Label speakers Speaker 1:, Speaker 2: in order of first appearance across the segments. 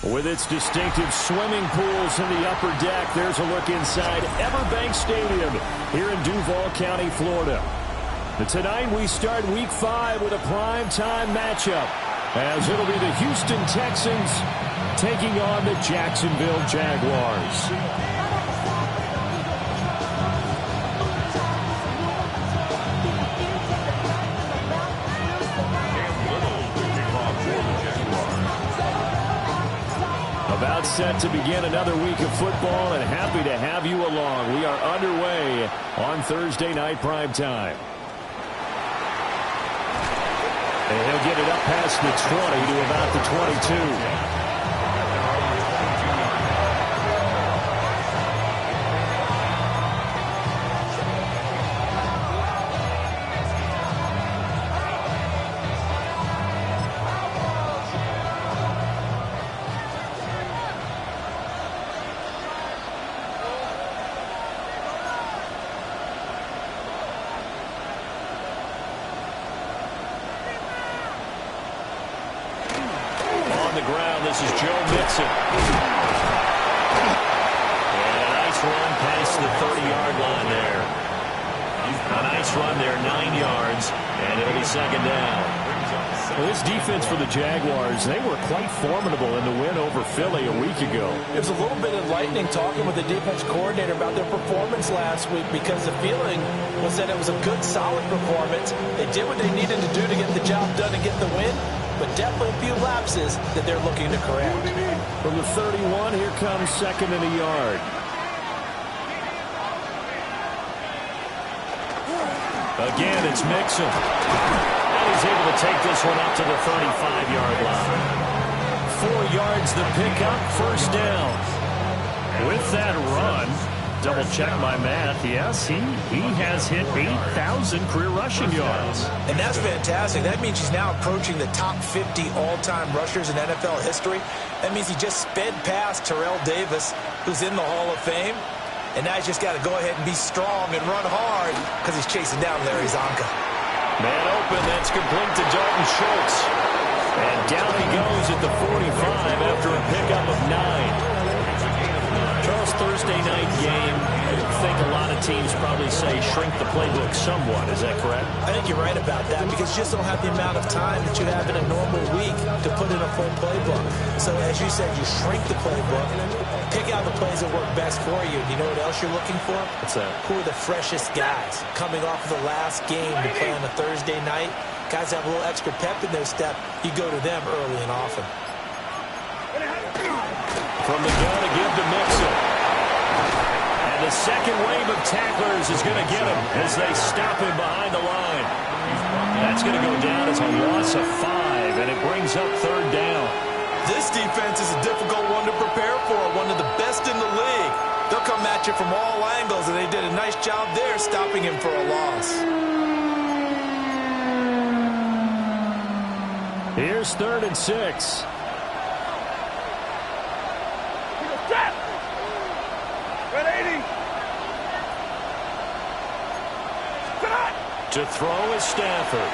Speaker 1: With its distinctive swimming pools in the upper deck, there's a look inside Everbank Stadium here in Duuuval County, Florida. But tonight we start Week 5 with a primetime matchup, as it'll be the Houston Texans taking on the Jacksonville Jaguars. About set to begin another week of football, and happy to have you along. We are underway on Thursday night primetime. And he'll get it up past the 20 to about the 22. This is Joe Mixon. And a nice run past the 30-yard line there. A nice run there, 9 yards, and it'll be second down. Well, this defense for the Jaguars, they were quite formidable in the win over Philly a week ago.
Speaker 2: It was a little bit enlightening talking with the defense coordinator about their performance last week, because the feeling was that it was a good, solid performance. They did what they needed to do to get the job done and get the win, but definitely a few lapses that they're looking to correct.
Speaker 1: From the 31, here comes second and a yard. Again, it's Mixon. And he's able to take this one up to the 35-yard line. 4 yards the pickup, first down. With that run, double-check my math, yes, he has hit 8,000 career rushing yards.
Speaker 2: And that's fantastic. That means he's now approaching the top 50 all-time rushers in NFL history. That means he just sped past Terrell Davis, who's in the Hall of Fame. And now he's just got to go ahead and be strong and run hard, because he's chasing down Larry Zonka.
Speaker 1: Man open, that's complete to Dalton Schultz. And down he goes at the 45 after a pickup of 9. Charles, Thursday night game, I think a lot of teams probably say shrink the playbook somewhat. Is that correct?
Speaker 2: I think you're right about that, because you just don't have the amount of time that you have in a normal week to put in a full playbook. So as you said, you shrink the playbook, pick out the plays that work best for you. You know what else you're looking for?
Speaker 1: What's that?
Speaker 2: Who are the freshest guys coming off of the last game to play on a Thursday night? Guys have a little extra pep in their step. You go to them early and often.
Speaker 1: From the gun to give to Mixon. And the second wave of tacklers is going to get him as they stop him behind the line. That's going to go down as a loss of 5, and it brings up third down.
Speaker 2: This defense is a difficult one to prepare for, one of the best in the league. They'll come at you from all angles, and they did a nice job there stopping him for a loss.
Speaker 1: Here's 3rd and 6. To throw is Stafford.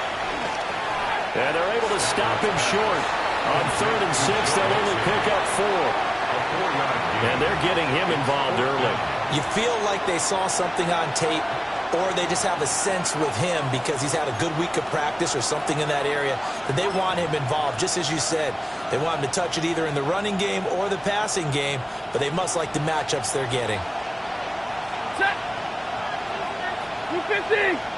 Speaker 1: And they're able to stop him short. On 3rd and 6, they'll only pick up 4. And they're getting him involved early.
Speaker 2: You feel like they saw something on tape, or they just have a sense with him because he's had a good week of practice or something in that area, that they want him involved. Just as you said, they want him to touch it either in the running game or the passing game, but they must like the matchups they're getting.
Speaker 3: Set. 250.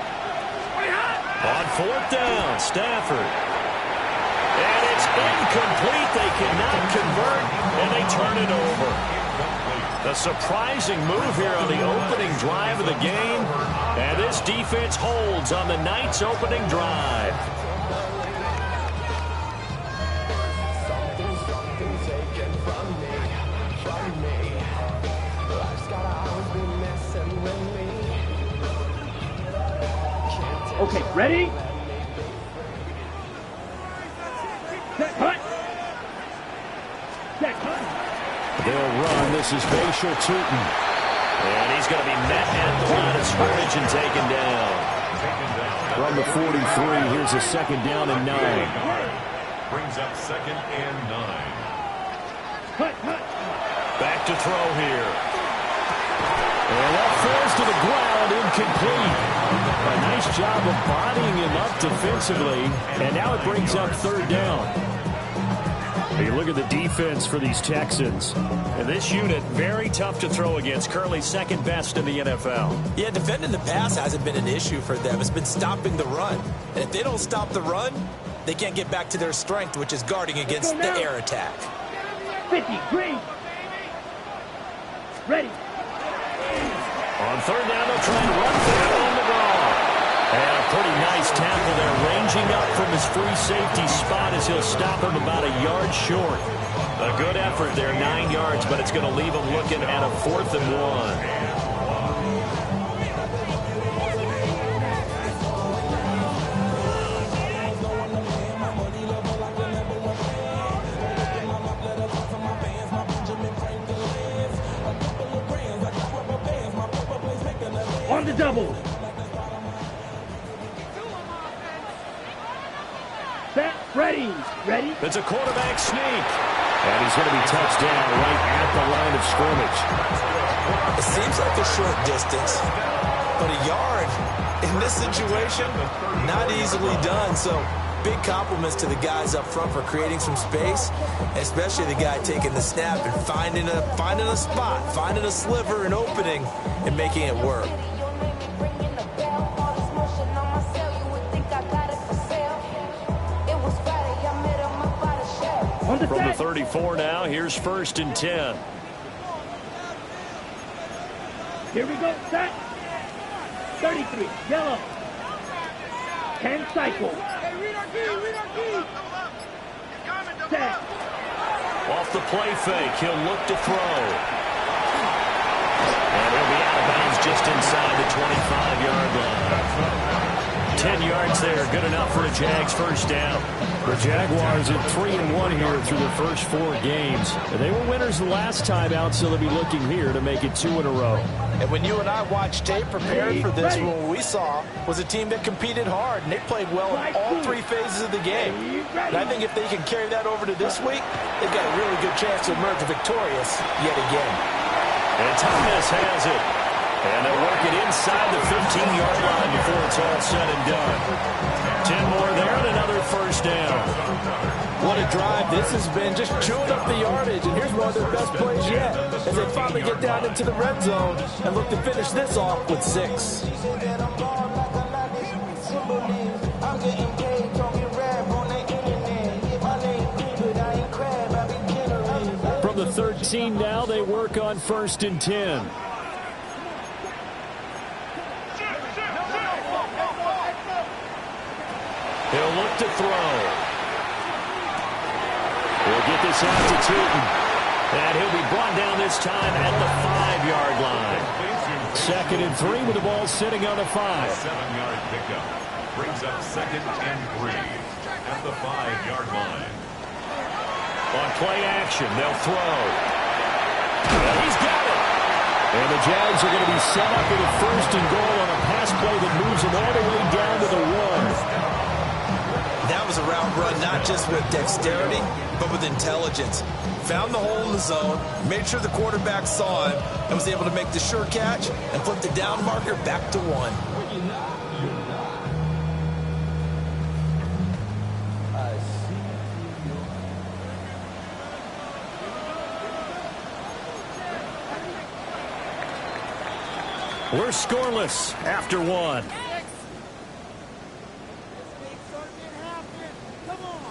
Speaker 1: On 4th down, Stafford. And it's incomplete. They cannot convert, and they turn it over. A surprising move here on the opening drive of the game. And this defense holds on the night's opening drive.
Speaker 3: Okay, ready? Set, cut. Set, cut.
Speaker 1: They'll run. This is Bashir Tootin. And he's going to be met at the line of scrimmage and taken down. From the 43, here's a second down and 9.
Speaker 4: Brings up 2nd and 9.
Speaker 3: Hut, hut.
Speaker 1: Back to throw here. And that falls to the ground, incomplete. A nice job of bodying him up defensively. And now it brings up third down. Hey, look at the defense for these Texans. And this unit, very tough to throw against. Currently second best in the NFL.
Speaker 2: Yeah, defending the pass hasn't been an issue for them. It's been stopping the run. And if they don't stop the run, they can't get back to their strength, which is guarding against the air attack.
Speaker 3: 50, green. Ready.
Speaker 1: On third down, they'll try and run through on the ball. And a pretty nice tackle there, ranging up from his free safety spot as he'll stop him about a yard short. A good effort there, 9 yards, but it's going to leave him looking at a 4th and 1.
Speaker 3: On the double. Set, ready. Ready.
Speaker 1: It's a quarterback sneak. And he's going to be touched down right at the line of scrimmage.
Speaker 2: It seems like a short distance, but a yard in this situation, not easily done. So big compliments to the guys up front for creating some space, especially the guy taking the snap and finding a spot, finding a sliver, an opening, and making it work.
Speaker 1: From the 34 now, here's 1st and 10.
Speaker 3: Here we go, set. 33, yellow. 10 cycle. Set.
Speaker 1: Off the play fake, he'll look to throw. And he'll be out of bounds just inside the 25-yard line. 10 yards there, good enough for a Jags first down. The Jaguars at 3-1 here through their first 4 games. And they were winners the last time out, so they'll be looking here to make it 2 in a row.
Speaker 2: And when you and I watched tape prepared for this, what we saw was a team that competed hard, and they played well in all 3 phases of the game. And I think if they can carry that over to this week, they've got a really good chance to emerge victorious yet again.
Speaker 1: And Thomas has it. And they'll work it inside the 15-yard line before it's all said and done. 10 more there and another first down.
Speaker 2: What a drive this has been, just chewing up the yardage. And here's one of their best plays yet as they finally get down into the red zone and look to finish this off with 6.
Speaker 1: From the 13 now, they work on 1st and 10. He'll look to throw. He'll get this out to Tootin. And he'll be brought down this time at the 5-yard line. 2nd and 3 with the ball sitting on the 5.
Speaker 4: 7-yard pickup brings up 2nd and 3 at the 5-yard line.
Speaker 1: On play action, they'll throw. And he's got it. And the Jags are going to be set up with a 1st and goal on a pass play that moves them all the way down to the 1.
Speaker 2: That was a route run, not just with dexterity, but with intelligence. Found the hole in the zone, made sure the quarterback saw him, and was able to make the sure catch and flip the down marker back to 1.
Speaker 1: We're scoreless after 1.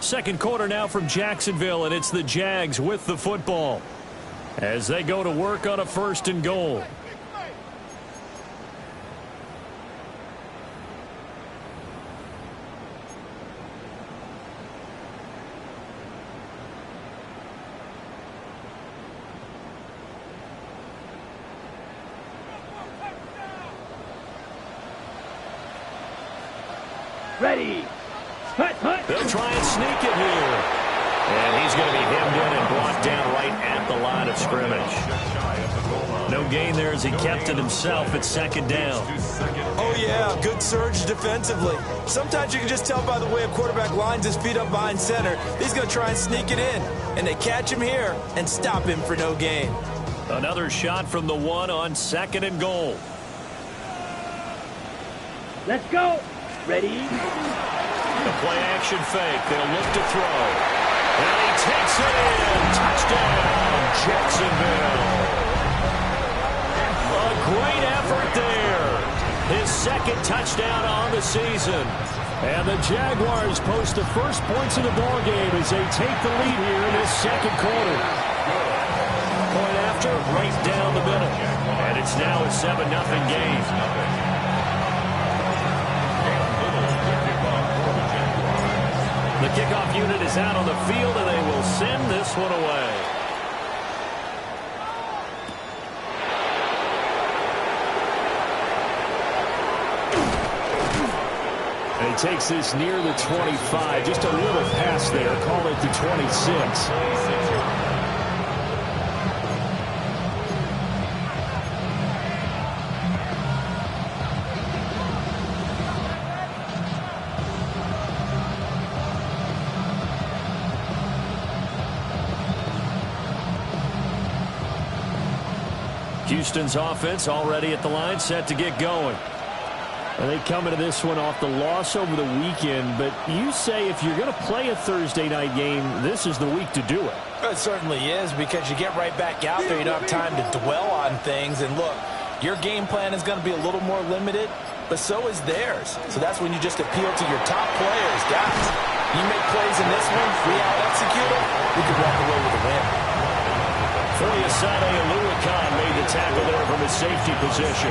Speaker 1: Second quarter now from Jacksonville, and it's the Jags with the football as they go to work on a 1st and goal.
Speaker 3: Ready. Hut, hut.
Speaker 1: They'll try and sneak it here. And he's going to be hemmed in and brought down right at the line of scrimmage. No gain there as he kept it himself at second down.
Speaker 2: Oh, yeah, good surge defensively. Sometimes you can just tell by the way a quarterback lines his feet up behind center. He's going to try and sneak it in. And they catch him here and stop him for no gain.
Speaker 1: Another shot from the one on second and goal.
Speaker 3: Let's go. Ready?
Speaker 1: The play action fake. They'll look to throw. And he takes it in. Touchdown, Jacksonville. A great effort there. His second touchdown on the season. And the Jaguars post the first points of the ballgame as they take the lead here in this second quarter. Point after, right down the middle. And it's now a 7-0 game. The kickoff unit is out on the field, and they will send this one away. And he takes this near the 25. Just a little pass there. Call it the 26. Houston's offense already at the line, set to get going. And they come into this one off the loss over the weekend, but you say if you're going to play a Thursday night game, this is the week to do it.
Speaker 2: It certainly is, because you get right back out there. You don't have time to dwell on things. And look, your game plan is going to be a little more limited, but so is theirs. So that's when you just appeal to your top players. Guys, you make plays in this one, we out-execute them, we could walk away with a win.
Speaker 1: Foyesade Aluakan made the tackle there from his safety position.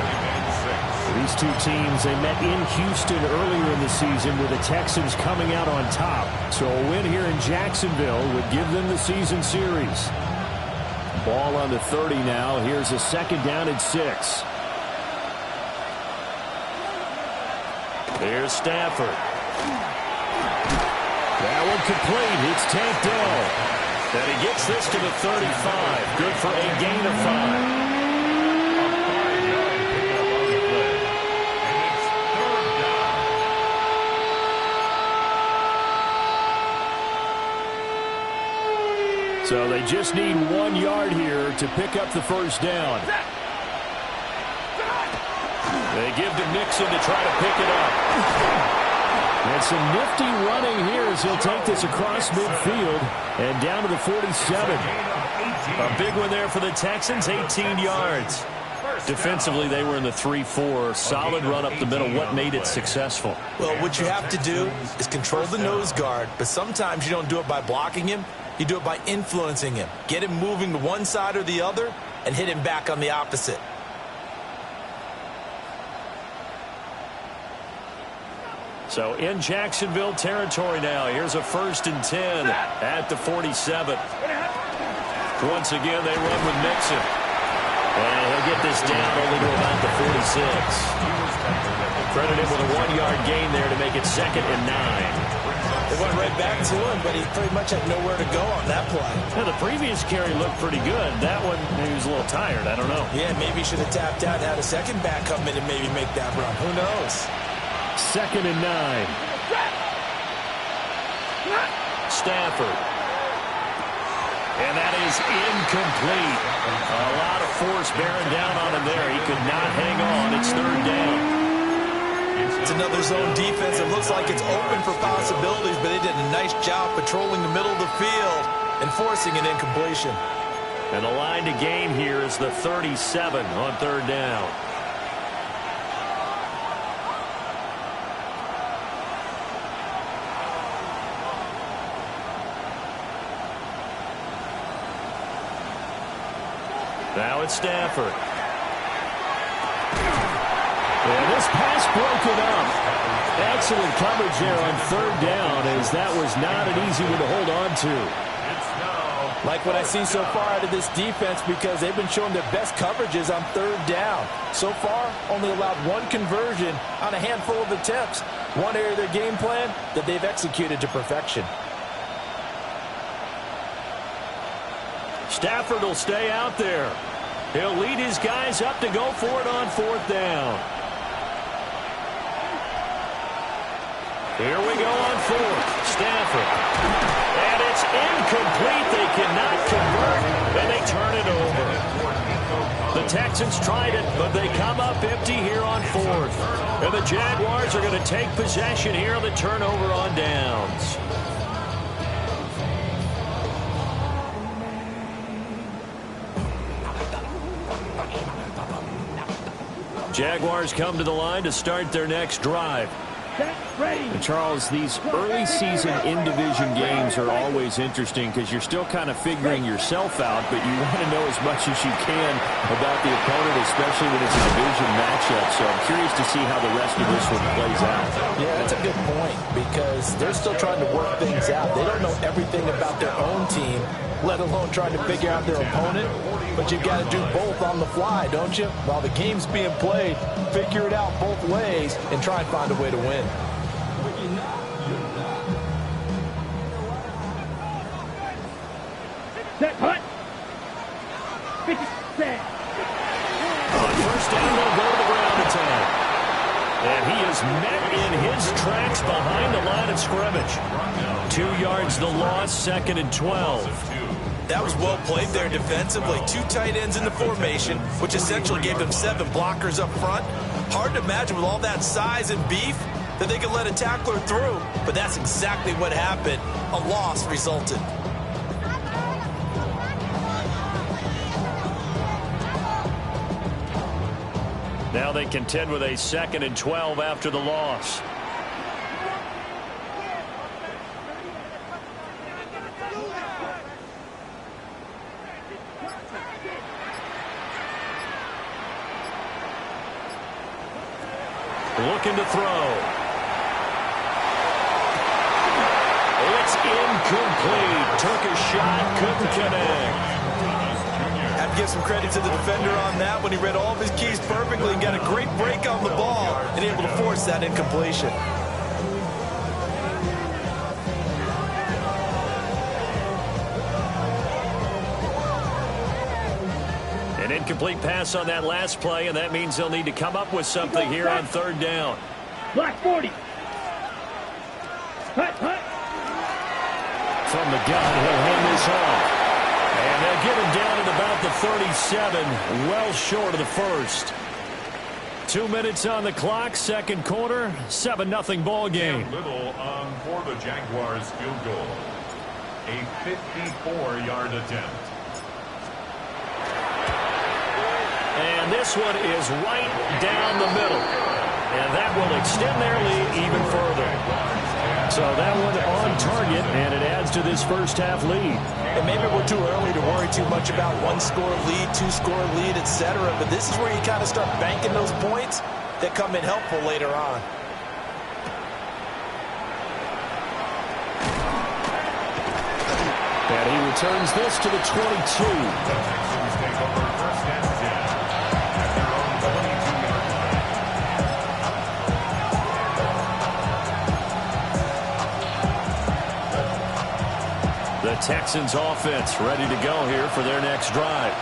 Speaker 1: These two teams, they met in Houston earlier in the season with the Texans coming out on top. So a win here in Jacksonville would give them the season series. Ball on the 30 now. Here's a second down and 6. There's Stafford. That one complete. It's tanked down. And he gets this to the 35. Good for a gain of 5. So they just need 1 yard here to pick up the first down. They give to Nixon to try to pick it up. And some nifty running here as he'll take this across midfield and down to the 47. A big one there for the Texans, 18 yards. Defensively, they were in the 3-4. Solid run up the middle. What made it successful?
Speaker 2: Well, what you have to do is control the nose guard, but sometimes you don't do it by blocking him. You do it by influencing him. Get him moving to one side or the other and hit him back on the opposite.
Speaker 1: So in Jacksonville territory now. Here's a 1st and 10 at the 47. Once again, they run with Nixon. And he'll get this down only to about the 46. Credit him with a 1-yard gain there to make it 2nd and 9.
Speaker 2: They went right back to him, but he pretty much had nowhere to go on that play.
Speaker 1: Now, the previous carry looked pretty good. That one, he was a little tired. I don't know.
Speaker 2: Yeah, maybe he should have tapped out and had a second back come in and maybe make that run. Who knows?
Speaker 1: 2nd and 9. Stafford. And that is incomplete. A lot of force bearing down on him there. He could not hang on. It's 3rd down.
Speaker 2: It's another zone defense. It looks like it's open for possibilities, but they did a nice job patrolling the middle of the field and forcing an incompletion.
Speaker 1: And the line to gain here is the 37 on 3rd down. Now it's Stafford. And this pass broken up. Excellent coverage there on 3rd down, as that was not an easy one to hold on to.
Speaker 2: Like what I've seen so far out of this defense, because they've been showing their best coverages on 3rd down. So far, only allowed 1 conversion on a handful of attempts. One area of their game plan that they've executed to perfection.
Speaker 1: Stafford will stay out there. He'll lead his guys up to go for it on 4th down. Here we go on 4th. Stafford. And it's incomplete. They cannot convert, and they turn it over. The Texans tried it, but they come up empty here on 4th. And the Jaguars are going to take possession here on the turnover on downs. Jaguars come to the line to start their next drive. And Charles, these early season in-division games are always interesting because you're still kind of figuring yourself out, but you want to know as much as you can about the opponent, especially when it's a division matchup. So I'm curious to see how the rest of this one plays out.
Speaker 2: Yeah, that's a good point because they're still trying to work things out. They don't know everything about their own team, let alone trying to figure out their opponent. But you've got to do both on the fly, don't you? While the game's being played, figure it out both ways and try and find a way to win.
Speaker 3: Set, hut. Set.
Speaker 1: On 1st down, they'll go to the ground attack. And he is met in his tracks behind the line of scrimmage. 2 yards the loss, 2nd and 12.
Speaker 2: That was well played there defensively. 2 tight ends in the formation, which essentially gave them 7 blockers up front. Hard to imagine with all that size and beef that they could let a tackler through. But that's exactly what happened. A loss resulted.
Speaker 1: Now they contend with a 2nd and 12 after the loss. Looking to throw. It's incomplete. Took a shot, couldn't connect.
Speaker 2: Have to give some credit to the defender on that when he read all of his keys perfectly and got a great break on the ball and able to force that incompletion.
Speaker 1: An incomplete pass on that last play, and that means they'll need to come up with something here on 3rd down.
Speaker 3: Black 40. Hut, hut.
Speaker 1: From the gun, he'll hand this off. And they'll get him down at about the 37, well short of the first. 2 minutes on the clock, 2nd quarter, 7-0 ball game.
Speaker 4: Little for the Jaguars field goal. A 54-yard attempt.
Speaker 1: And this one is right down the middle. And that will extend their lead even further. So that one on target, and it adds to this first half lead.
Speaker 2: And maybe we're too early to worry too much about 1-score lead, 2-score lead, etc. But this is where you kind of start banking those points that come in helpful later on.
Speaker 1: And he returns this to the 22. The Texans offense ready to go here for their next drive.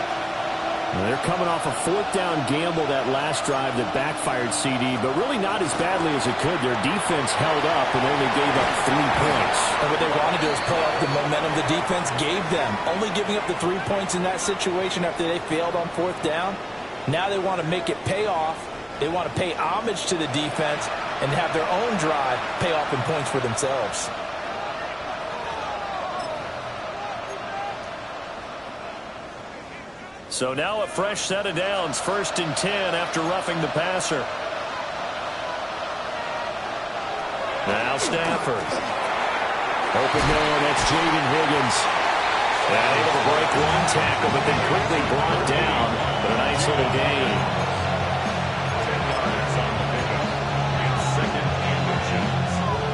Speaker 1: Now they're coming off a 4th down gamble that last drive that backfired CD, but really not as badly as it could. Their defense held up and only gave up 3 points.
Speaker 2: And what they wanted to do is play off the momentum the defense gave them. Only giving up the 3 points in that situation after they failed on 4th down. Now they want to make it pay off. They want to pay homage to the defense and have their own drive pay off in points for themselves.
Speaker 1: So now a fresh set of downs, 1st and 10 after roughing the passer. Now Stafford. Open man, that's Jaden Higgins. And able to break 1 tackle, but then quickly brought down. But a nice little gain.
Speaker 4: 10 yards on the pickup. And 2nd and inches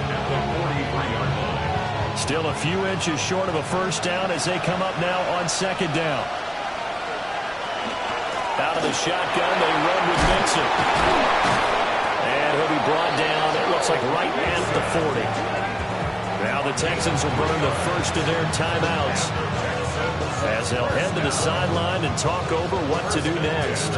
Speaker 4: at the 43-yard line.
Speaker 1: Still a few inches short of a 1st down as they come up now on 2nd down. Out of the shotgun, they run with Mixon. And he'll be brought down, it looks like right at the 40. Now the Texans will burn the first of their timeouts. as they'll head to the sideline and talk over what to do next.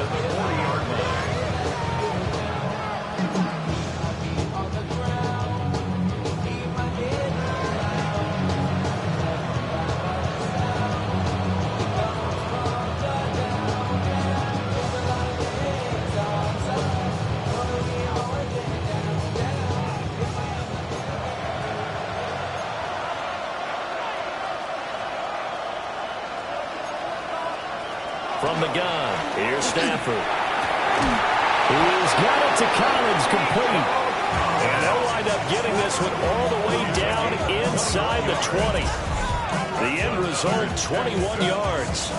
Speaker 1: From the gun, here's Stafford. He's got it to Collins, complete. And they'll wind up getting this one all the way down inside the 20. The end result, 21 yards.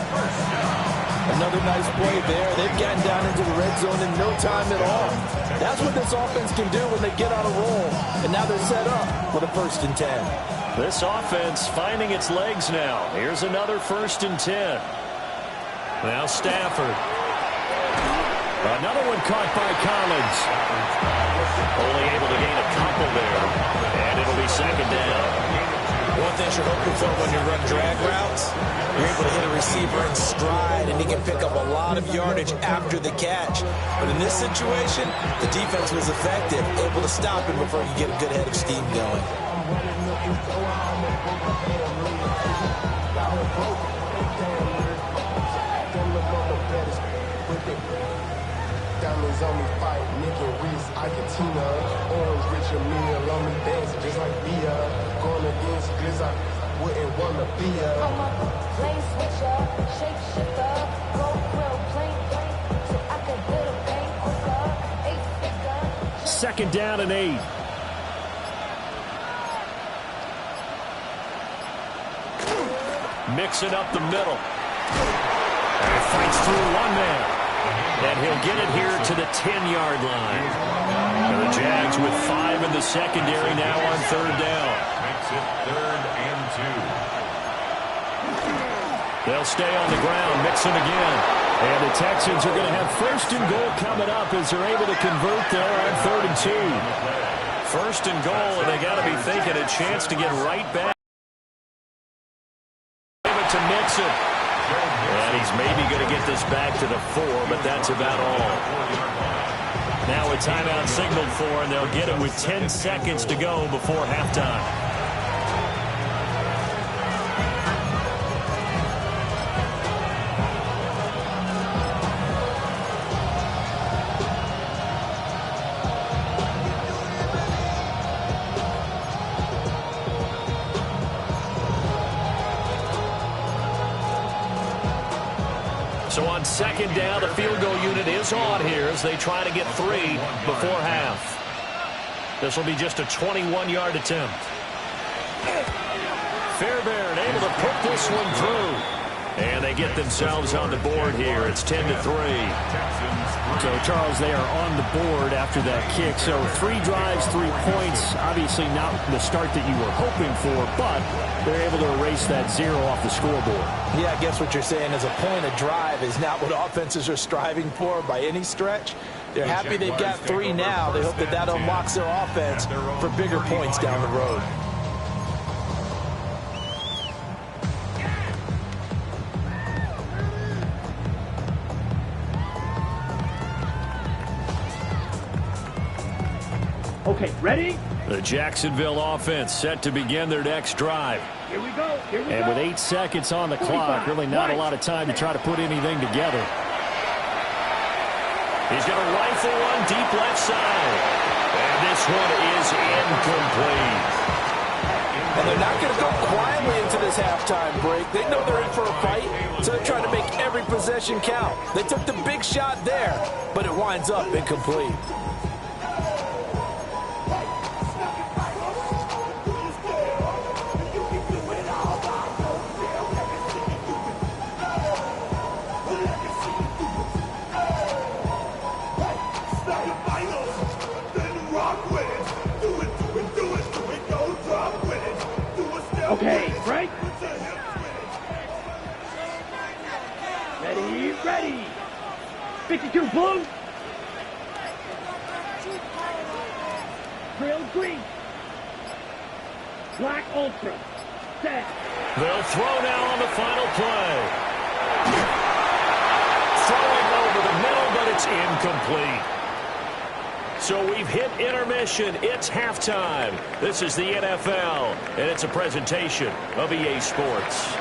Speaker 2: Another nice play there. They've gotten down into the red zone in no time at all. That's what this offense can do when they get on a roll. And now they're set up for the 1st and 10.
Speaker 1: This offense finding its legs now. Here's another 1st and 10. Now Stafford. Another one caught by Collins. Only able to gain a couple there. And it'll be 2nd down.
Speaker 2: One thing you're hoping for when you run drag routes, you're able to hit a receiver in stride, and he can pick up a lot of yardage after the catch. But in this situation, the defense was effective, able to stop him before he get a good head of steam going.
Speaker 5: Diamonds on me fight, Nick and Reese, Argentina. Orange Richard Mille on me dancing just like Bia. Going against Glizz, I wouldn't want to be a.
Speaker 6: I'm a lane switcher, shape shifter, go grill, plain, so I could build a paint quicker.
Speaker 1: 2nd down and 8. Mixing up the middle. And he fights through one man. And he'll get it here to the 10-yard line. And the Jags with 5 in the secondary now on 3rd down.
Speaker 4: Makes it 3rd and 2.
Speaker 1: They'll stay on the ground, mixing again. And the Texans are going to have 1st and goal coming up as they're able to convert there on 3rd and 2. 1st and goal, and they got to be thinking a chance to get right back. To mix it. And he's maybe going to get this back to the 4, but that's about all. Now a timeout signaled for, and they'll get it with 10 seconds to go before halftime. So on 2nd down, the field goal unit is on here as they try to get 3 before half. This will be just a 21-yard attempt. Fairbairn able to put this one through. And they get themselves on the board here. It's 10-3. So, Charles, they are on the board after that kick. So 3 drives, 3 points. Obviously not the start that you were hoping for, but they're able to erase that 0 off the scoreboard.
Speaker 2: Yeah, I guess what you're saying is a point of drive is not what offenses are striving for by any stretch. They're happy they've got 3 now. They hope that that unlocks their offense for bigger points down the road.
Speaker 3: Okay, ready?
Speaker 1: The Jacksonville offense set to begin their next drive.
Speaker 3: Here we go. Here we go.
Speaker 1: And with 8 seconds on the clock, really not a lot of time to try to put anything together. He's going to rifle one deep left side. And this one is incomplete.
Speaker 2: And they're not going to go quietly into this halftime break. They know they're in for a fight, so they're trying to make every possession count. They took the big shot there, but it winds up incomplete.
Speaker 3: Okay, break. Ready, ready. 52 blue. Trail green. Black ultra. set.
Speaker 1: They'll throw now on the final play. Throwing over the middle, but it's incomplete. So we've hit intermission. It's halftime. This is the NFL, and it's a presentation of EA Sports.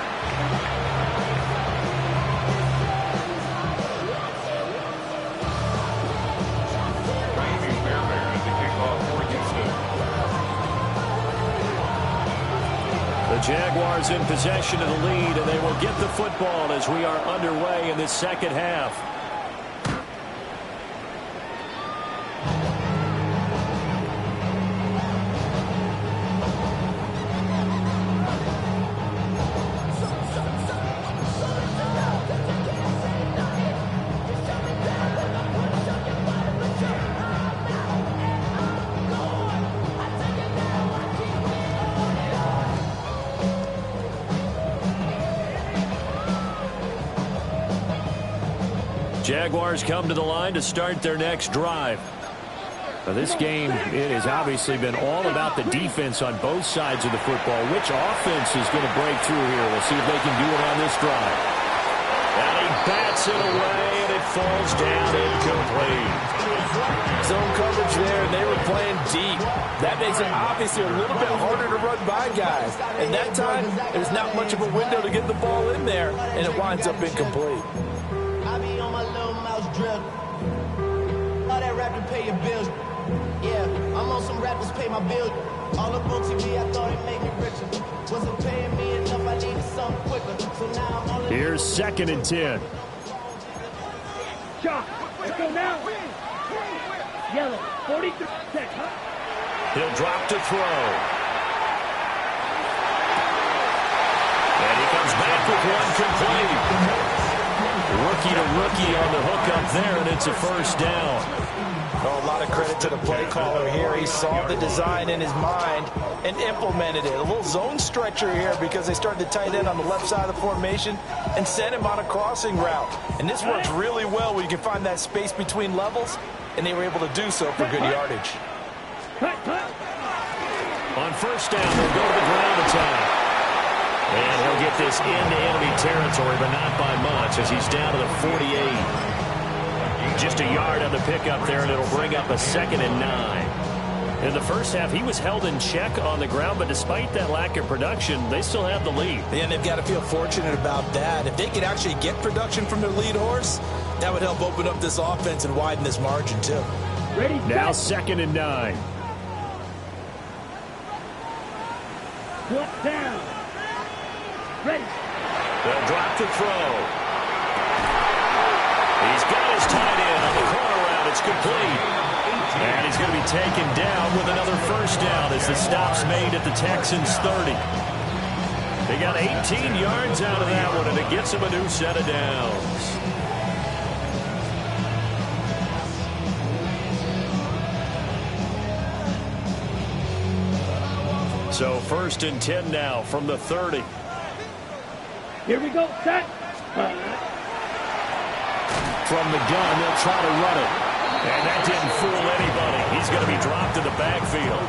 Speaker 1: The Jaguars in possession of the lead, and they will get the football as we are underway in this second half. Jaguars come to the line to start their next drive. Now this game, it has obviously been all about the defense on both sides of the football. Which offense is going to break through here? We'll see if they can do it on this drive. And he bats it away, and it falls down incomplete.
Speaker 2: Zone coverage there, and they were playing deep. That makes it obviously a little bit harder to run by guys. And that time, there's not much of a window to get the ball in there, and it winds up incomplete.
Speaker 7: I be on my little mouse drill. All that rap to pay your bills. Yeah, I'm on some rappers pay my bills. All up on TV, I thought it made me richer. Wasn't paying me enough, I needed something quicker. So now I'm all in.
Speaker 1: Here's 2nd and 10.
Speaker 3: Shot. Let's go now. Yellow. 43 seconds.
Speaker 1: He'll drop to throw. And he comes back with one complete. Rookie to rookie on the hook up there, and it's a first down.
Speaker 2: Oh, a lot of credit to the play caller here. He saw the design in his mind and implemented it. A little zone stretcher here because they started the tight end on the left side of the formation and sent him on a crossing route. And this works really well when you can find that space between levels, and they were able to do so for good yardage.
Speaker 1: On first down, they'll go to the ground attack. And he'll get this into enemy territory, but not by much as he's down to the 48. Just a yard on the pickup there, and it'll bring up a 2nd and 9. In the first half, he was held in check on the ground, but despite that lack of production, they still have the lead.
Speaker 2: Yeah, and they've got to feel fortunate about that. If they could actually get production from their lead horse, that would help open up this offense and widen this margin, too.
Speaker 3: Ready,
Speaker 1: Now
Speaker 3: set.
Speaker 1: 2nd and 9.
Speaker 3: Foot down. Ready.
Speaker 1: They'll drop to throw. He's got his tight end on the corner route. It's complete. And he's going to be taken down with another first down as the stop's made at the Texans' 30. They got 18 yards out of that one, and it gets them a new set of downs. So 1st and 10 now from the 30.
Speaker 3: Here we go. Set.
Speaker 1: From the gun, they'll try to run it. And that didn't fool anybody. He's going to be dropped in the backfield.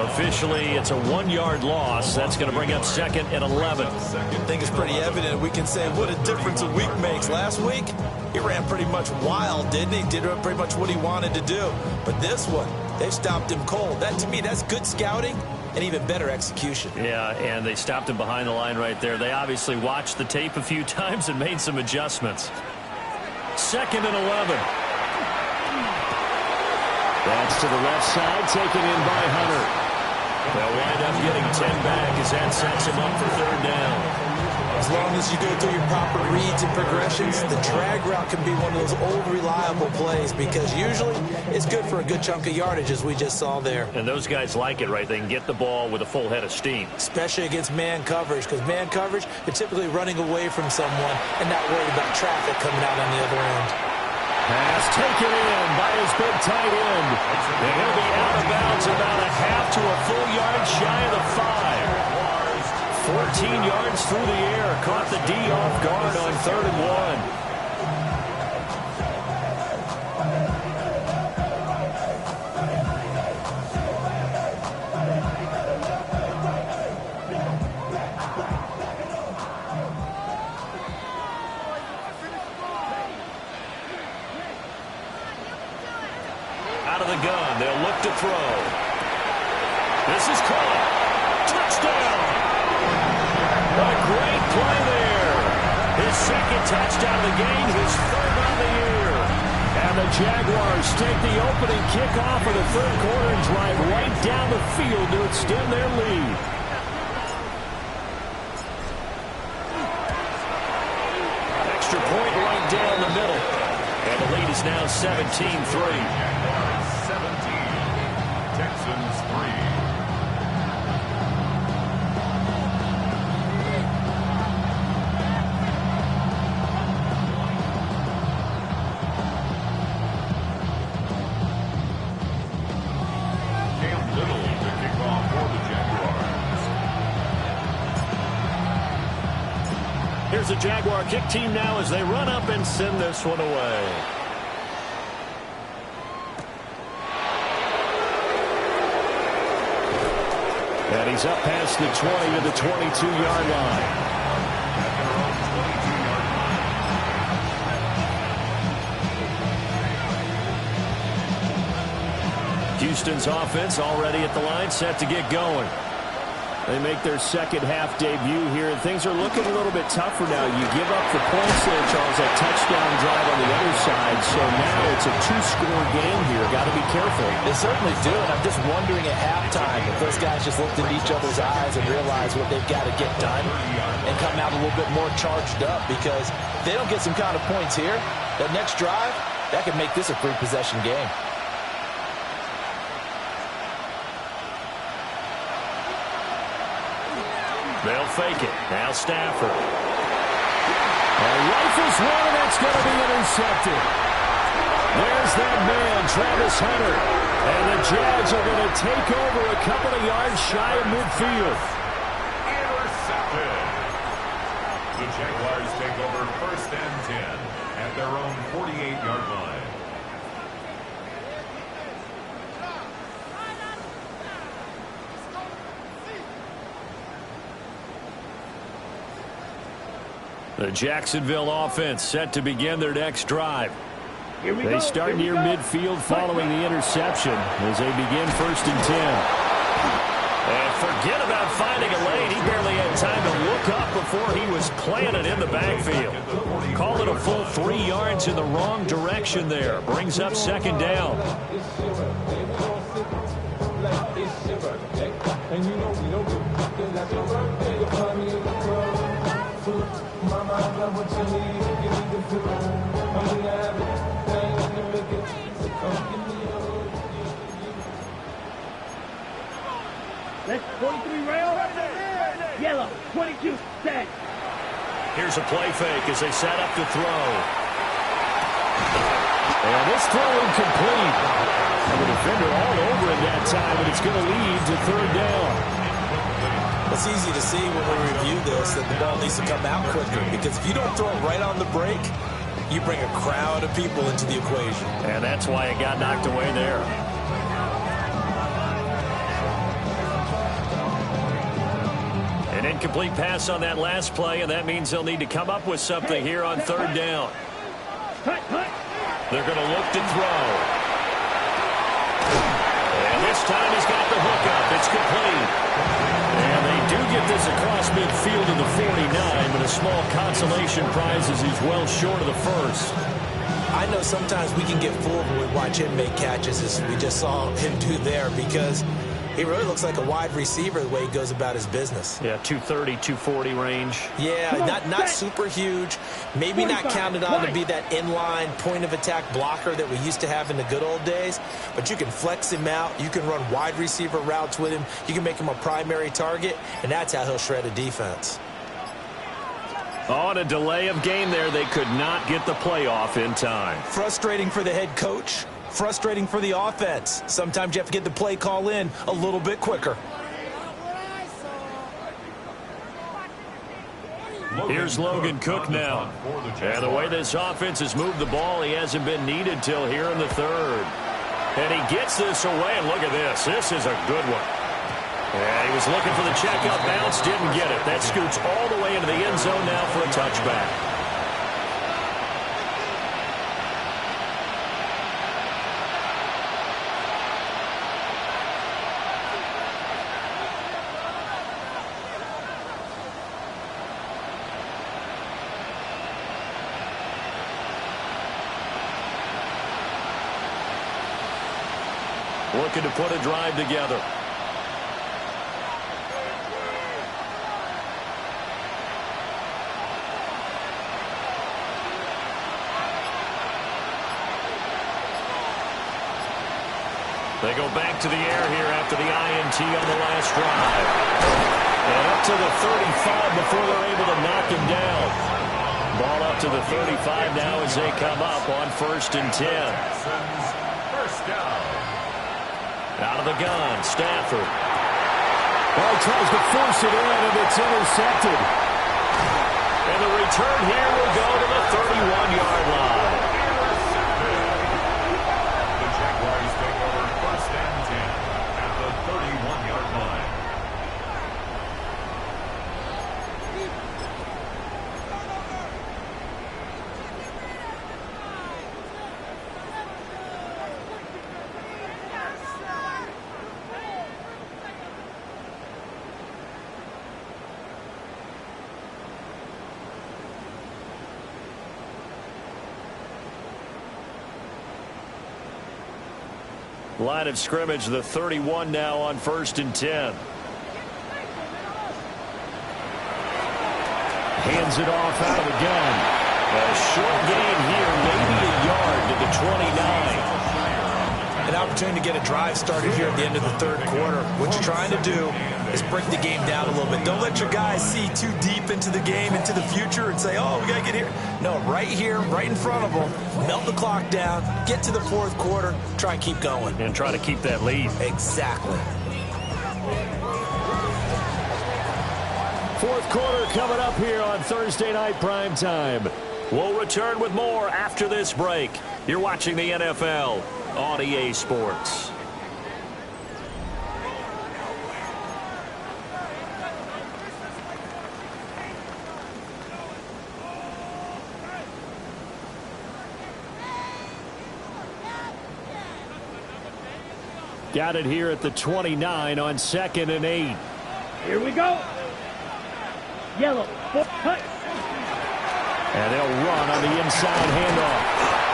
Speaker 1: Officially, it's a 1-yard loss. That's going to bring up 2nd and 11.
Speaker 2: I think it's pretty evident. We can say what a difference a week makes. Last week, he ran pretty much wild, didn't he? Did pretty much what he wanted to do. But this one, they stopped him cold. That, to me, that's good scouting and even better execution.
Speaker 1: Yeah, and they stopped him behind the line right there. They obviously watched the tape a few times and made some adjustments. 2nd and 11. That's to the left side, taken in by Hunter. They'll wind up getting 10 back as that sets him up for 3rd down.
Speaker 2: As long as you go through your proper reads and progressions, the drag route can be one of those old reliable plays because usually it's good for a good chunk of yardage as we just saw there.
Speaker 1: And those guys like it, right? They can get the ball with a full head of steam.
Speaker 2: Especially against man coverage because man coverage, they're typically running away from someone and not worried about traffic coming out on the other end.
Speaker 1: Pass taken in by his big tight end. And he'll be out of bounds about a half to a full yard shy of the 5. 14 yards through the air. Caught the D off guard on 3rd and 1. Out of the gun, they'll look to throw. This is caught. Touchdown! A great play there. His second touchdown of the game, his third on the year. And the Jaguars take the opening kickoff of the third quarter and drive right down the field to extend their lead. Extra point right down the middle. And the lead is now 17-3.
Speaker 4: 17. Texans 3.
Speaker 1: Here's the Jaguar kick team now as they run up and send this one away. And he's up past the 20 to the 22-yard line. Houston's offense already at the line, set to get going. They make their second half debut here, and things are looking a little bit tougher now. You give up the points there, Charles, that touchdown drive on the other side, so now it's a two-score game here. Got to be careful.
Speaker 2: They certainly do, and I'm just wondering at halftime if those guys just looked into each other's eyes and realized what they've got to get done and come out a little bit more charged up, because if they don't get some kind of points here, that next drive, that could make this a three-possession game.
Speaker 1: They'll fake it. Now Stafford. And rifles one, and that's going to be intercepted. There's that man, Travis Hunter. And the Jags are going to take over a couple of yards shy of midfield.
Speaker 4: Intercepted. The Jaguars take over 1st and 10 at their own 48-yard line.
Speaker 1: The Jacksonville offense set to begin their next drive. They start near midfield following the interception as they begin 1st and 10. And forget about finding a lane. He barely had time to look up before he was planted in the backfield. Call it a full 3 yards in the wrong direction there. Brings up 2nd down.
Speaker 3: That's 23 rail. Yellow, 22, set.
Speaker 1: Here's a play fake as they set up to throw. And this throw incomplete. And the defender all over it that time, and it's going to lead to 3rd down.
Speaker 2: It's easy to see when we review this that the ball needs to come out quicker, because if you don't throw it right on the break, you bring a crowd of people into the equation.
Speaker 1: And that's why it got knocked away there. An incomplete pass on that last play, and that means they'll need to come up with something here on 3rd down. They're going to look to throw. And this time he's got the hook up. It's complete. And they do get this across midfield to the 49, but a small consolation prize as he's well short of the first.
Speaker 2: I know sometimes we can get fooled when we watch him make catches, as we just saw him do there, because he really looks like a wide receiver the way he goes about his business.
Speaker 1: Yeah, 230, 240 range.
Speaker 2: Yeah, not super huge. Maybe not counted on to be that inline point-of-attack blocker that we used to have in the good old days. But you can flex him out. You can run wide receiver routes with him. You can make him a primary target, and that's how he'll shred a defense.
Speaker 1: On a delay of game there, they could not get the playoff in time.
Speaker 2: Frustrating for the head coach. Frustrating for the offense. Sometimes you have to get the play call in a little bit quicker.
Speaker 1: Here's Logan Cook now. And the way this offense has moved the ball, he hasn't been needed till here in the 3rd. And he gets this away, and look at this. This is a good one. And he was looking for the checkout bounce, didn't get it. That scoots all the way into the end zone now for a touchback. looking to put a drive together. They go back to the air here after the INT on the last drive. And up to the 35 before they're able to knock him down. Ball up to the 35 now as they come up on 1st and 10.
Speaker 4: First down.
Speaker 1: Out of the gun, Stafford. Well, he tries to force it in, and it's intercepted. And the return here will go to the 31-yard line.
Speaker 4: The Jaguars take over 1st and 10 at the 31-yard line.
Speaker 1: Line of scrimmage, the 31 now on 1st and 10. Hands it off out of the gun. A short gain here, maybe a yard to the 29.
Speaker 2: An opportunity to get a drive started here at the end of the 3rd quarter. What you're trying to do is break the game down a little bit. Don't let your guys see too deep into the game, into the future, and say, oh, we got to get here. No, right here, right in front of them, melt the clock down, get to the 4th quarter, try and keep going.
Speaker 1: And try to keep that lead.
Speaker 2: Exactly.
Speaker 1: 4th quarter coming up here on Thursday Night Primetime. We'll return with more after this break. You're watching the NFL on EA Sports. Got it here at the 29 on 2nd and 8.
Speaker 3: Here we go. Yellow. Cut.
Speaker 1: And they'll run on the inside handoff.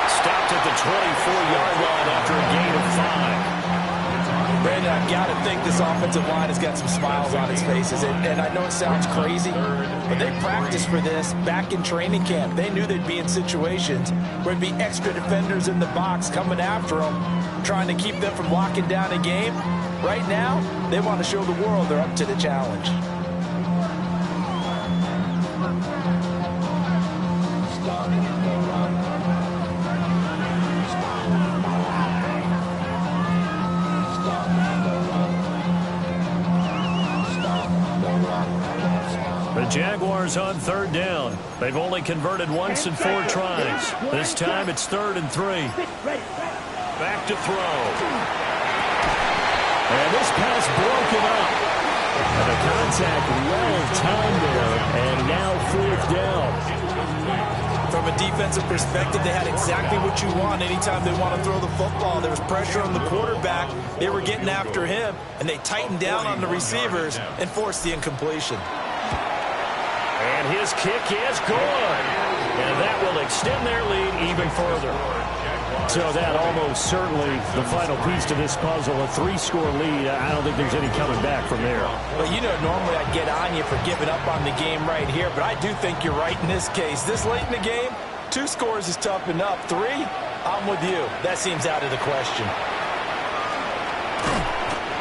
Speaker 1: Stopped at the 24-yard line after a gain of 5.
Speaker 2: Brandon, I've got to think this offensive line has got some smiles on its faces. And I know it sounds crazy, but they practiced for this back in training camp. They knew they'd be in situations where there'd be extra defenders in the box coming after them, trying to keep them from locking down a game. Right now, they want to show the world they're up to the challenge.
Speaker 1: The Jaguars on 3rd down. They've only converted once in 4 tries. This time it's 3rd and 3. Back to throw. And this pass broken up. And the contact well timed there. And now 4th down.
Speaker 2: From a defensive perspective, they had exactly what you want anytime they want to throw the football. There was pressure on the quarterback. They were getting after him, and they tightened down on the receivers and forced the incompletion.
Speaker 1: And his kick is good. And that will extend their lead even further. So that almost certainly the final piece to this puzzle, a 3-score lead. I don't think there's any coming back from there.
Speaker 2: Well, you know, normally I'd get on you for giving up on the game right here, but I do think you're right in this case. This late in the game, 2 scores is tough enough. 3, I'm with you. That seems out of the question.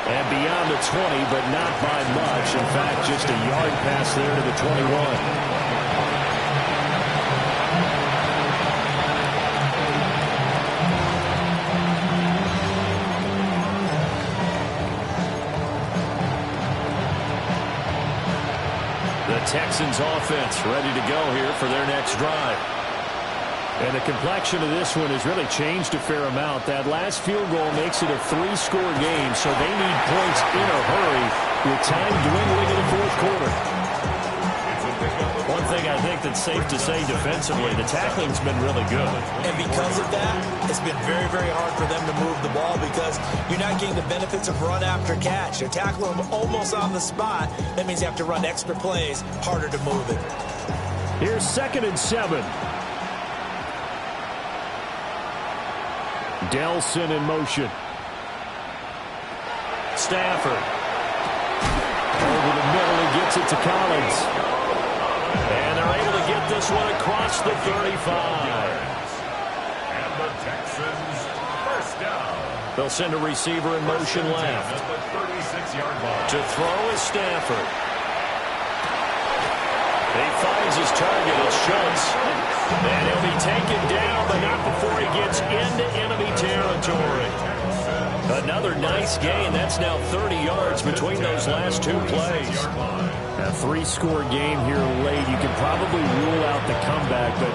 Speaker 1: And beyond the 20, but not by much. In fact, just a yard pass there to the 21. The Texans offense ready to go here for their next drive. And the complexion of this one has really changed a fair amount. That last field goal makes it a 3-score game, so they need points in a hurry with time dwindling in the 4th quarter. One thing I think that's safe to say defensively, the tackling's been really good.
Speaker 2: And because of that, it's been very, very hard for them to move the ball because you're not getting the benefits of run after catch. They're tackling them almost on the spot. That means you have to run extra plays, harder to move it.
Speaker 1: Here's 2nd and 7. Delson in motion. Stafford. Over the middle, he gets it to Collins. And they're able to get this one across the 35.
Speaker 4: And the Texans first down.
Speaker 1: They'll send a receiver in motion left.
Speaker 4: At the 36-yard line.
Speaker 1: To throw is Stafford. He finds his target. It's Schultz. And he'll be taken down, but not before he gets into enemy territory. Another nice gain. That's now 30 yards between those last two plays. A three-score game here late. You can probably rule out the comeback, but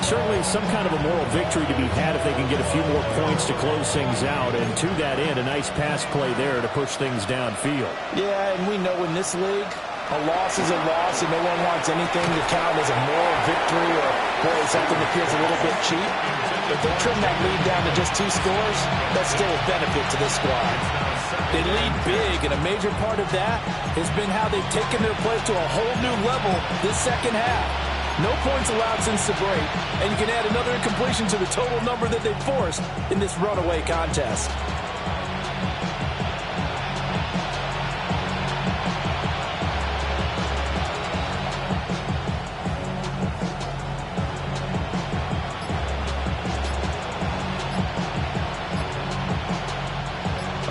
Speaker 1: certainly some kind of a moral victory to be had if they can get a few more points to close things out. And to that end, a nice pass play there to push things downfield.
Speaker 2: Yeah, and we know in this league, a loss is a loss, and no one wants anything to count as a moral victory or, boy, something that feels a little bit cheap. If they trim that lead down to just 2 scores, that's still a benefit to this squad. They lead big, and a major part of that has been how they've taken their play to a whole new level this second half. No points allowed since the break, and you can add another incompletion to the total number that they've forced in this runaway contest.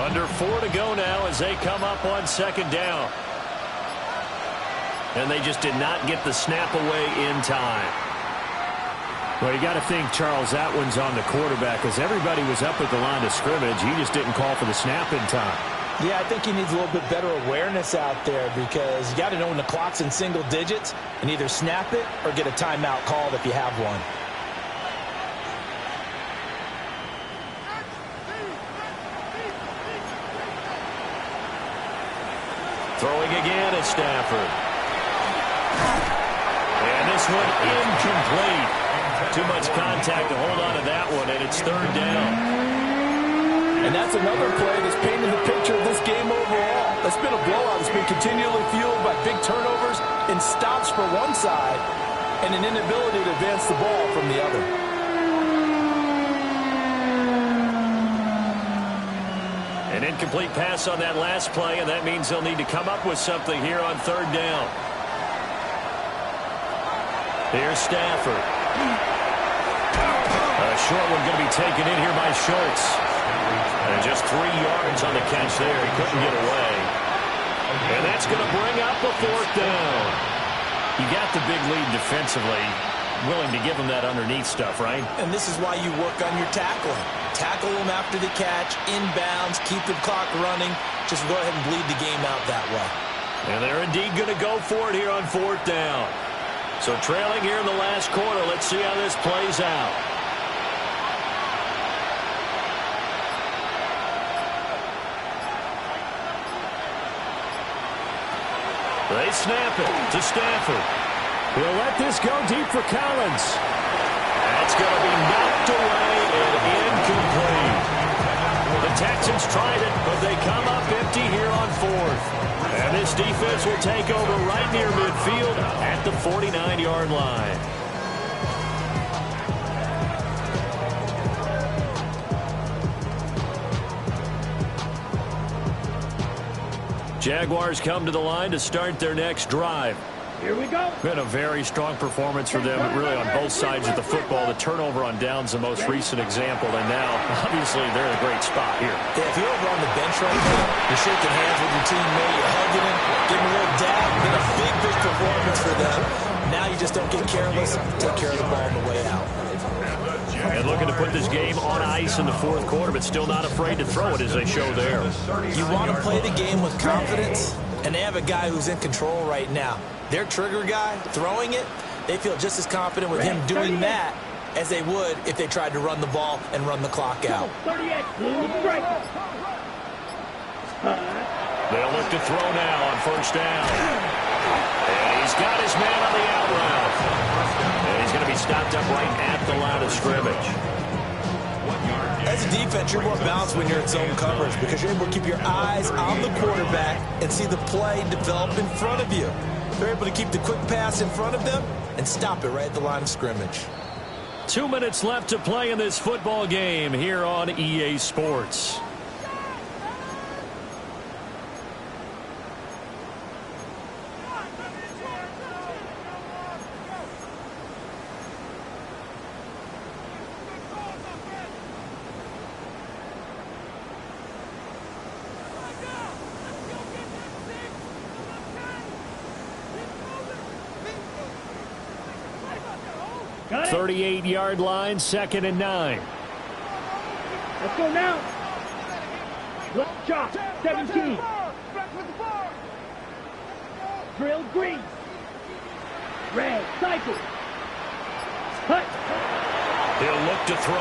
Speaker 1: Under 4 to go now as they come up on second down. And they just did not get the snap away in time. Well, you got to think, Charles, that one's on the quarterback because everybody was up at the line of scrimmage. He just didn't call for the snap in time.
Speaker 2: Yeah, I think he needs a little bit better awareness out there because you got to know when the clock's in single digits and either snap it or get a timeout called if you have one.
Speaker 1: Throwing again at Stafford. And this one incomplete. Too much contact to hold on to that one, and it's third down.
Speaker 2: And that's another play that's painted the picture of this game overall. It's been a blowout. It's been continually fueled by big turnovers and stops for one side and an inability to advance the ball from the other.
Speaker 1: An incomplete pass on that last play, and that means they'll need to come up with something here on third down. Here's Stafford. A short one going to be taken in here by Schultz. And just 3 yards on the catch there. He couldn't get away. And that's going to bring up a fourth down. You got the big lead defensively. Willing to give them that underneath stuff, right?
Speaker 2: And this is why you work on your tackling. Tackle them after the catch, inbounds, keep the clock running. Just go ahead and bleed the game out that way.
Speaker 1: And they're indeed going to go for it here on fourth down. So trailing here in the last quarter. Let's see how this plays out. They snap it to Stafford. He'll let this go deep for Collins. That's going to be knocked away and incomplete. The Texans tried it, but they come up empty here on fourth. And this defense will take over right near midfield at the 49-yard line. Jaguars come to the line to start their next drive.
Speaker 3: Here we go.
Speaker 1: Been a very strong performance for them, really on both sides of the football. The turnover on downs, the most recent example, and now, obviously, they're in a great spot here.
Speaker 2: Yeah, if you're over on the bench right now, you're shaking hands with your teammate, you're hugging him, giving a little dab. Been a big, big performance for them. Now you just don't get careless, take care of the ball on the way out.
Speaker 1: And looking to put this game on ice in the fourth quarter, but still not afraid to throw it as they show there.
Speaker 2: You want to play the game with confidence, and they have a guy who's in control right now. Their trigger guy, throwing it, they feel just as confident with him doing that as they would if they tried to run the ball and run the clock out.
Speaker 3: 38, strike.
Speaker 1: They'll look to throw now on first down. And he's got his man on the out route. And he's going to be stopped up right at the line of scrimmage.
Speaker 2: As a defense, you're more balanced when you're in zone coverage because you're able to keep your eyes on the quarterback and see the play develop in front of you. They're able to keep the quick pass in front of them and stop it right at the line of scrimmage.
Speaker 1: 2 minutes left to play in this football game here on EA Sports. 38-yard line, 2nd and 9.
Speaker 3: Let's go now. Left chop, 17. Drill green. Red, cycle. Cut.
Speaker 1: He'll look to throw.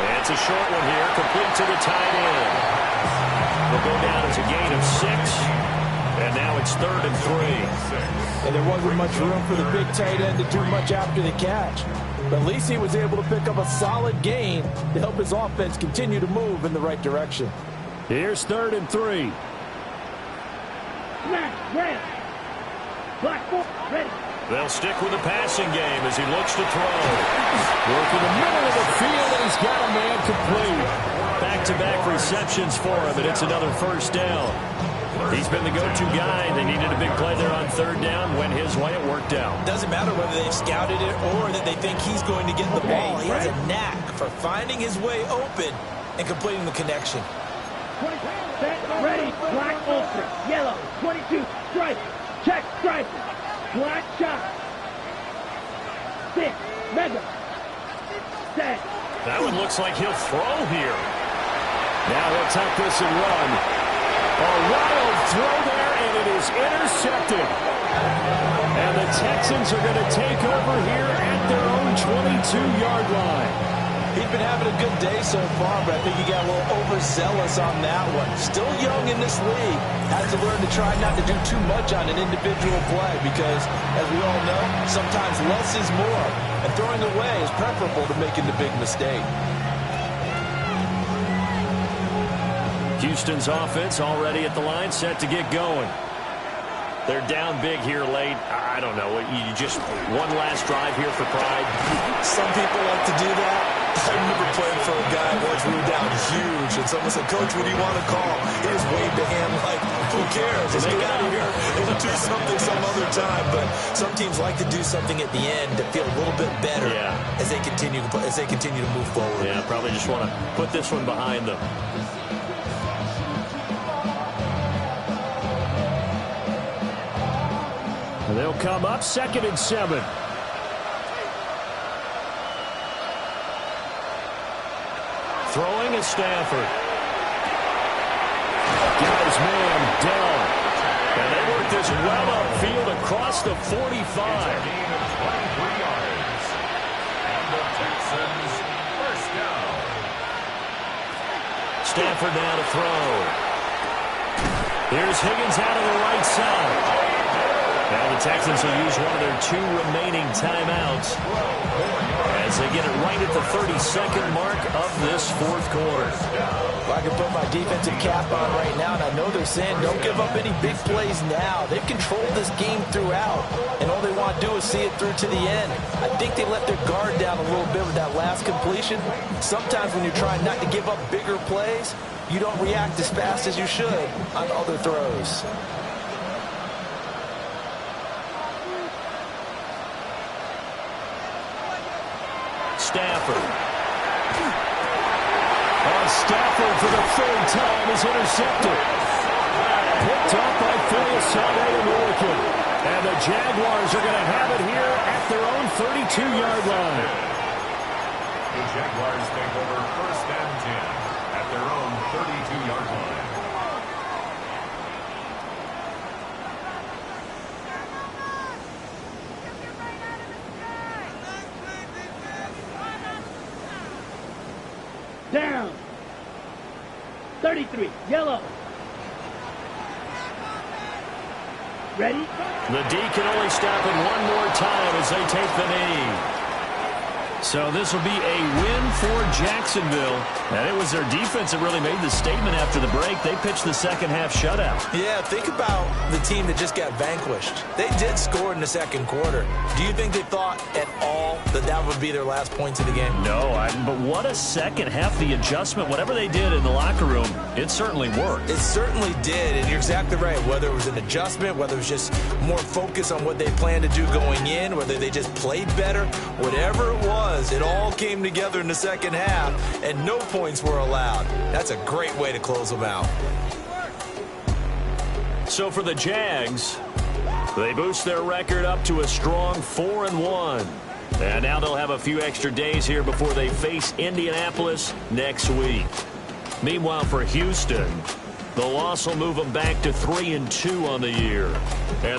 Speaker 1: And it's a short one here, complete to the tight end. Will go down as a gain of 6. And now it's 3rd and 3.
Speaker 2: And there wasn't much room for the big tight end to do much after the catch. But at least he was able to pick up a solid gain to help his offense continue to move in the right direction.
Speaker 1: Here's 3rd and 3.
Speaker 3: Smash, red. Black ball, ready.
Speaker 1: They'll stick with the passing game as he looks to throw. Working the middle of the field, and he's got a man complete. Back-to-back receptions for him, and it's another 1st down. He's been the go-to guy. They needed a big play there on 3rd down. Went his way, it worked out.
Speaker 2: Doesn't matter whether they've scouted it or that they think he's going to get the ball. He has a knack for finding his way open and completing the connection.
Speaker 3: 20, set, ready. Black ultra, yellow, 22, stripe, check, stripe, black shot. 6, mega, set.
Speaker 1: That one looks like he'll throw here. Now he'll tuck this and run. A wild throw there, and it is intercepted. And the Texans are going to take over here at their own 22-yard line.
Speaker 2: He's been having a good day so far, but I think he got a little overzealous on that one. Still young in this league. Has to learn to try not to do too much on an individual play because, as we all know, sometimes less is more. And throwing away is preferable to making the big mistake.
Speaker 1: Houston's offense already at the line, set to get going. They're down big here late. I don't know. You just one last drive here for pride.
Speaker 2: Some people like to do that. I remember playing for a guy once we were down huge, and someone said, "Coach, what do you want to call?" He just waved a hand like, "Who cares? Let's get out of here and do something some other time." But some teams like to do something at the end to feel a little bit better as they continue to move forward.
Speaker 1: Yeah, probably just want to put this one behind them. And they'll come up 2nd and 7. Throwing is Stafford. Got his man down. And they work this well upfield across the 45.
Speaker 4: It's a gain of 23 yards. And the Texans first down.
Speaker 1: Stafford now to throw. Here's Higgins out of the right side. Now the Texans will use one of their 2 remaining timeouts as they get it right at the 32nd mark of this 4th quarter.
Speaker 2: Well, I can put my defensive cap on right now, and I know they're saying don't give up any big plays now. They've controlled this game throughout, and all they want to do is see it through to the end. I think they let their guard down a little bit with that last completion. Sometimes when you're trying not to give up bigger plays, you don't react as fast as you should on other throws.
Speaker 1: Stafford. Stafford for the 3rd time is intercepted. Picked up by Phineas Almeida. And the Jaguars are going to have it here at their own 32-yard line.
Speaker 4: The Jaguars take over 1st and 10 at their own 32-yard line.
Speaker 3: Down. 33, yellow. Ready?
Speaker 1: The D can only stop it one more time as they take the knee. So this will be a win for Jacksonville. And it was their defense that really made the statement after the break. They pitched the second-half shutout.
Speaker 2: Yeah, think about the team that just got vanquished. They did score in the 2nd quarter. Do you think they thought at all that that would be their last points of the game?
Speaker 1: No, but what a second half. The adjustment, whatever they did in the locker room, it certainly worked.
Speaker 2: It certainly did, and you're exactly right. Whether it was an adjustment, whether it was just more focus on what they planned to do going in, whether they just played better, whatever it was, it all came together in the 2nd half, and no points were allowed. That's a great way to close them out.
Speaker 1: So for the Jags, they boost their record up to a strong 4-1. And now they'll have a few extra days here before they face Indianapolis next week. Meanwhile, for Houston, the loss will move them back to 3-2 on the year. And